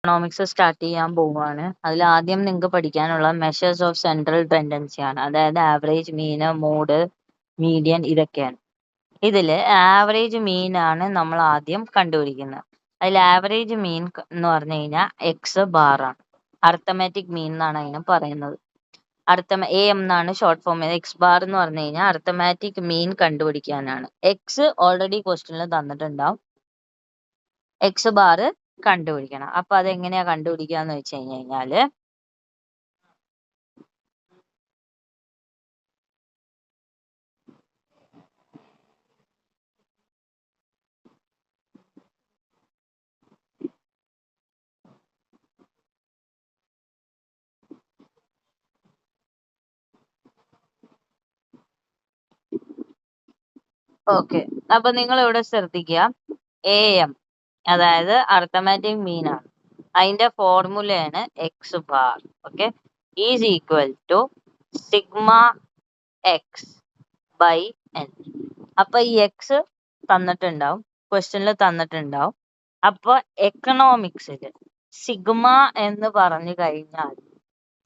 Economics start ചെയ്യാൻ പോവുകയാണ്. അതിൽ ആദ്യം നിങ്ങൾക്ക് പഠിക്കാനുള്ള മെഷേഴ്സ് ഓഫ് സെൻട്രൽ ടെൻഡൻസി ആണ്. അതായത് ആവറേജ്, മീന്, മോഡ്, മീഡിയൻ ഇതൊക്കെയാണ്. ഇതിൽ ആവറേജ് മീൻ ആണ് നമ്മൾ ആദ്യം കണ്ടുപിടിക്കുന്നത്. അതിൽ ആവറേജ് മീൻ എന്ന് പറഞ്ഞു കഴിഞ്ഞാൽ എക്സ് ബാർ ആണ്. അർത്തമാറ്റിക് മീൻ എന്നാണ് അതിനെ പറയുന്നത്. എ എം എന്നാണ് ഷോർട്ട് ഫോം. എക്സ് ബാർ എന്ന് പറഞ്ഞു കഴിഞ്ഞാൽ അർത്തമാറ്റിക് മീൻ കണ്ടുപിടിക്കാനാണ്. എക്സ് ഓൾറെഡി ക്വസ്റ്റ്യനിൽ തന്നിട്ടുണ്ടാവും. എക്സ് ബാർ കണ്ടുപിടിക്കണം. അപ്പൊ അതെങ്ങനെയാ കണ്ടുപിടിക്കാന്ന് വെച്ച് കഴിഞ്ഞാല് ഓക്കെ. അപ്പൊ നിങ്ങൾ ഇവിടെ ശ്രദ്ധിക്കുക, എ എം അതായത് അർത്തമാറ്റിക് മീൻ ആണ്. അതിന്റെ ഫോർമുലയാണ് X bar. Okay, is equal to sigma X by N. അപ്പൊ ഈ എക്സ് തന്നിട്ടുണ്ടാവും, ക്വസ്റ്റ്യനിൽ തന്നിട്ടുണ്ടാവും. അപ്പൊ എക്കണോമിക്സിൽ സിഗ്മ എന്ന് പറഞ്ഞു കഴിഞ്ഞാൽ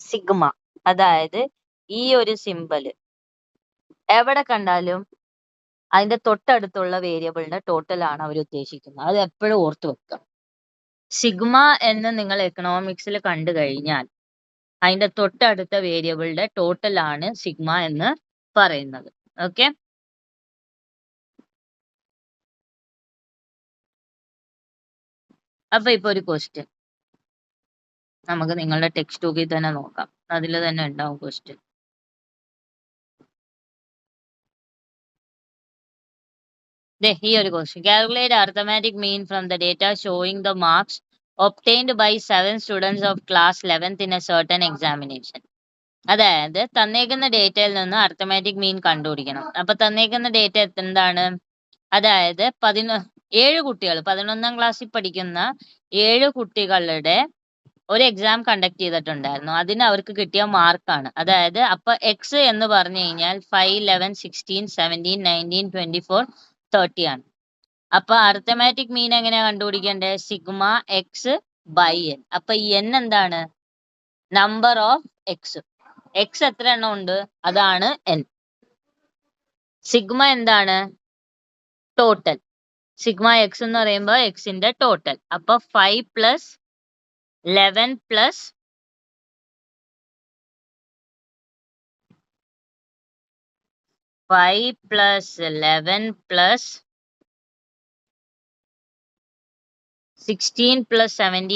സിഗ്മ അതായത് ഈ ഒരു സിമ്പല് എവിടെ കണ്ടാലും അതിന്റെ തൊട്ടടുത്തുള്ള വേരിയബിളിന്റെ ടോട്ടൽ ആണ് അവർ ഉദ്ദേശിക്കുന്നത്. അത് എപ്പോഴും ഓർത്ത് വെക്കുക. സിഗ്മ എന്ന് നിങ്ങൾ എക്കണോമിക്സിൽ കണ്ടു കഴിഞ്ഞാൽ അതിന്റെ തൊട്ടടുത്ത വേരിയബിളിന്റെ ടോട്ടൽ ആണ് സിഗ്മ എന്ന് പറയുന്നത്. ഓക്കെ, അപ്പൊ ഇപ്പൊ ഒരു ക്വസ്റ്റ്യൻ നമുക്ക് നിങ്ങളുടെ ടെക്സ്റ്റ് ബുക്കിൽ തന്നെ നോക്കാം. അതിൽ തന്നെ ഉണ്ടാവും ക്വസ്റ്റ്യൻ. ഈ ഒരു question, calculate arithmetic mean from the data showing the marks obtained by 7 students of class 11th in a certain examination. അതായത് തന്നേക്കുന്ന ഡേറ്റയിൽ നിന്ന് അർത്തമാറ്റിക് മീൻ കണ്ടുപിടിക്കണം. അപ്പൊ തന്നേക്കുന്ന ഡേറ്റ എന്താണ്? അതായത് 7 കുട്ടികൾ, 11ാം ക്ലാസ്സിൽ പഠിക്കുന്ന 7 കുട്ടികളുടെ ഒരു എക്സാം കണ്ടക്ട് ചെയ്തിട്ടുണ്ടായിരുന്നു. അതിന് അവർക്ക് കിട്ടിയ മാർക്കാണ്. അതായത് അപ്പൊ എക്സ് എന്ന് പറഞ്ഞു കഴിഞ്ഞാൽ 5, 11, 16, 17, 19, 24, 30 ആണ്. അപ്പൊ അർത്തമാറ്റിക് മീൻ എങ്ങനെയാ കണ്ടുപിടിക്കേണ്ടത്? Sigma X by N. അപ്പൊ എൻ എന്താണ്? Number of X. എക്സ് എത്ര എണ്ണം ഉണ്ട് അതാണ് എൻ. സിഗ്മ എന്താണ്? ടോട്ടൽ. സിഗ്മ എക്സ് എന്ന് പറയുമ്പോൾ എക്സിന്റെ ടോട്ടൽ. അപ്പൊ 5 + 11 + 5 + 11 + 16 + 17